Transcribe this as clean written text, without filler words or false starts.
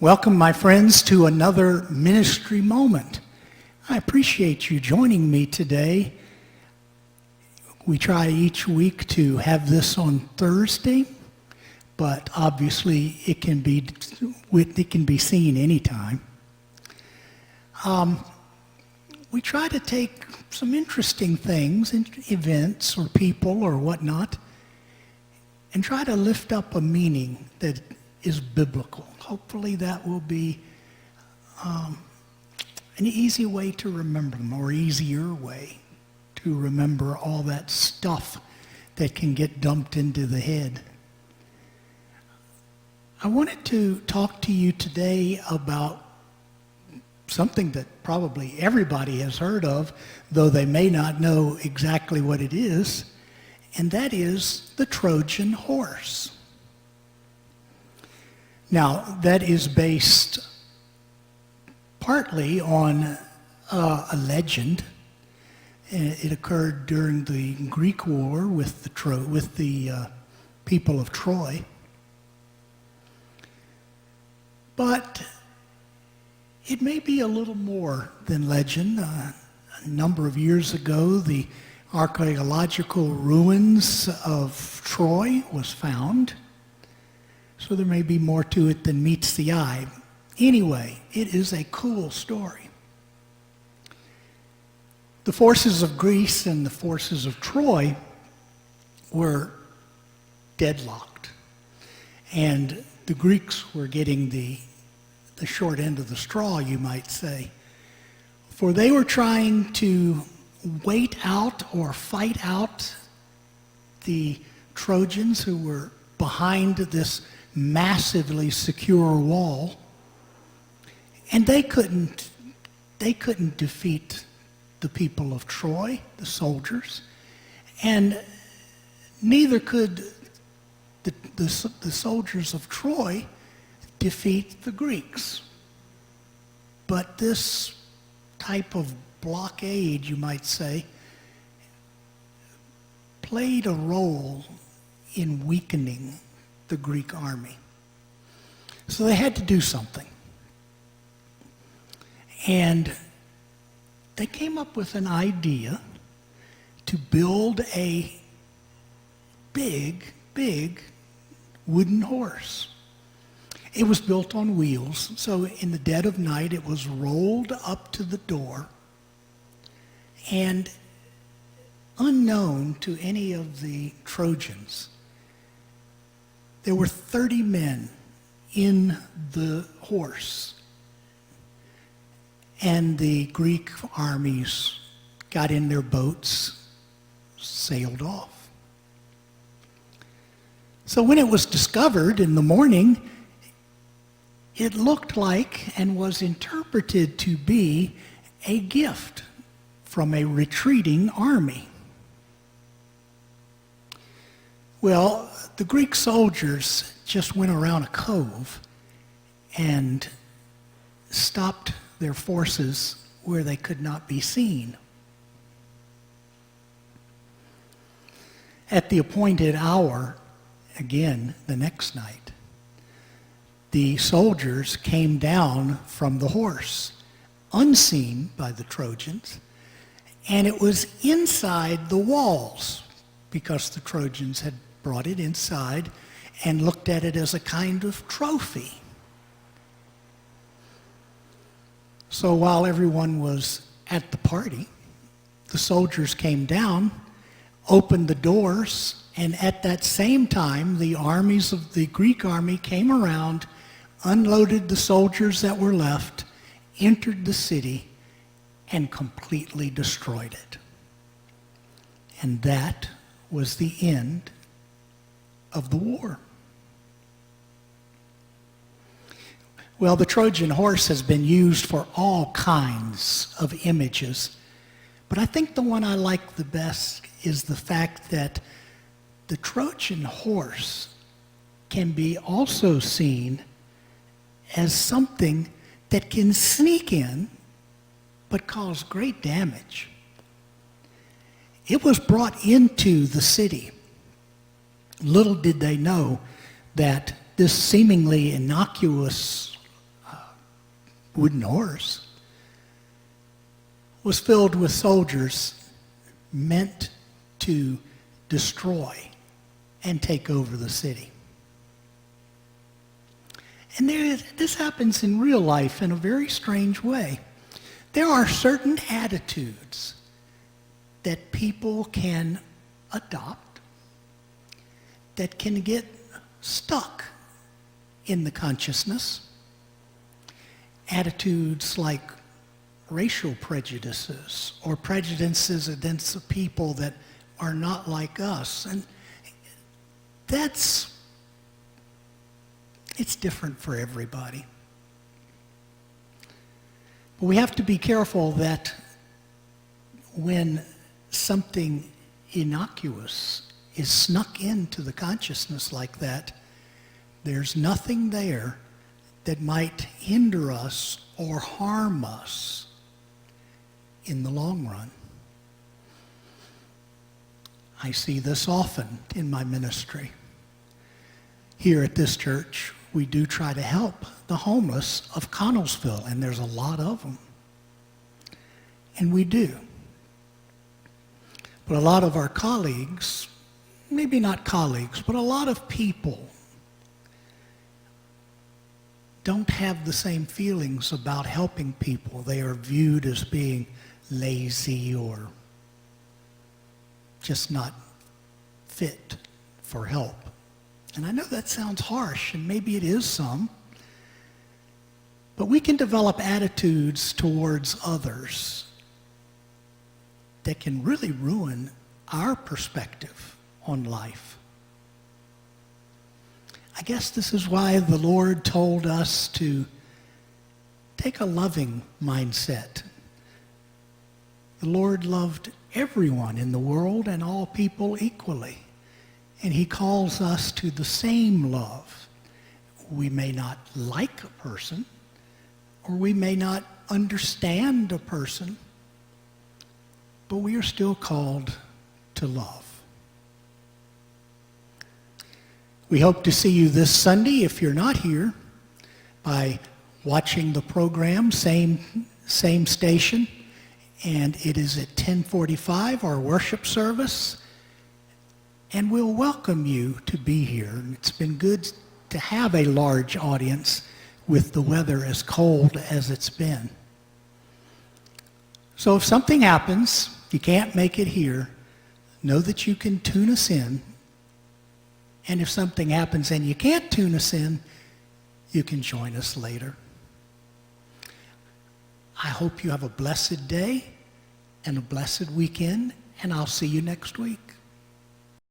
Welcome, my friends, to another ministry moment. I appreciate you joining me today. We try each week to have this on Thursday, but obviously it can be seen anytime. We try to take some interesting things, events or people or whatnot, and try to lift up a meaning that is biblical. Hopefully that will be an easy way to remember them, or easier way to remember all that stuff that can get dumped into the head. I wanted to talk to you today about something that probably everybody has heard of, though they may not know exactly what it is, and that is the Trojan horse. Now, that is based partly on a legend. It occurred during the Greek War with the people of Troy. But it may be a little more than legend. A number of years ago, the archaeological ruins of Troy was found. So there may be more to it than meets the eye. Anyway, it is a cool story. The forces of Greece and the forces of Troy were deadlocked. And the Greeks were getting the short end of the straw, you might say. For they were trying to wait out or fight out the Trojans who were behind this massively secure wall, and they couldn't defeat the people of Troy, the soldiers, and neither could the soldiers of Troy defeat the Greeks. But this type of blockade, you might say, played a role in weakening the Greek army. So they had to do something. And they came up with an idea to build a big wooden horse. It was built on wheels, so in the dead of night it was rolled up to the door, and unknown to any of the Trojans, there were 30 men in the horse, and the Greek armies got in their boats, sailed off. So when it was discovered in the morning, it looked like and was interpreted to be a gift from a retreating army. Well, the Greek soldiers just went around a cove and stopped their forces where they could not be seen. At the appointed hour, again, the next night, the soldiers came down from the horse, unseen by the Trojans, and it was inside the walls because the Trojans had brought it inside and looked at it as a kind of trophy. So while everyone was at the party, the soldiers came down, opened the doors, and at that same time, the armies of the Greek army came around, unloaded the soldiers that were left, entered the city, and completely destroyed it. And that was the end of the war. Well, the Trojan horse has been used for all kinds of images, but I think the one I like the best is the fact that the Trojan horse can be also seen as something that can sneak in but cause great damage. It was brought into the city. Little did they know that this seemingly innocuous wooden horse, was filled with soldiers meant to destroy and take over the city. And this happens in real life in a very strange way. There are certain attitudes that people can adopt that can get stuck in the consciousness. Attitudes like racial prejudices or prejudices against the people that are not like us. And it's different for everybody. But we have to be careful that when something innocuous is snuck into the consciousness like that, there's nothing there that might hinder us or harm us in the long run. I see this often in my ministry. Here at this church, we do try to help the homeless of Connellsville, and there's a lot of them. And we do. But a lot of our colleagues, maybe not colleagues, but a lot of people don't have the same feelings about helping people. They are viewed as being lazy or just not fit for help. And I know that sounds harsh, and maybe it is some, but we can develop attitudes towards others that can really ruin our perspective on life. I guess this is why the Lord told us to take a loving mindset. The Lord loved everyone in the world and all people equally. And he calls us to the same love. We may not like a person, or we may not understand a person, but we are still called to love. We hope to see you this Sunday, if you're not here, by watching the program, same station. And it is at 10:45, our worship service. And we'll welcome you to be here. It's been good to have a large audience with the weather as cold as it's been. So if something happens, you can't make it here, know that you can tune us in. And if something happens and you can't tune us in, you can join us later. I hope you have a blessed day and a blessed weekend, and I'll see you next week.